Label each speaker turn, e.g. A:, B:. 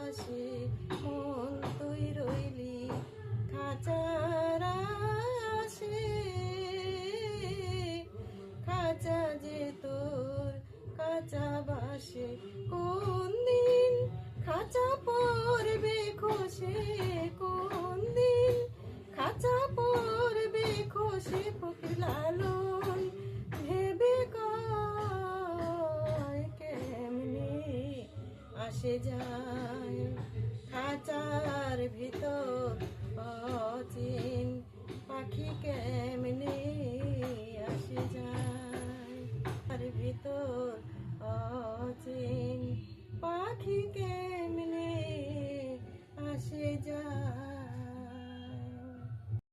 A: পাশে মন তুই রইলি খাঁচার আশে, খাঁচা যে তোর কাঁচা বাসে কোন দিন খাঁচা পড়বে খসে, কোন দিন খাঁচা পড়বে খসে। ফকির লালন ভেবে কয় কেমনে আসে যায় খাঁচার ভিতর অচিন পাখি, কেমনে আসে যায় আর ভিতর অচিন পাখি, কেমনে আসে যায়।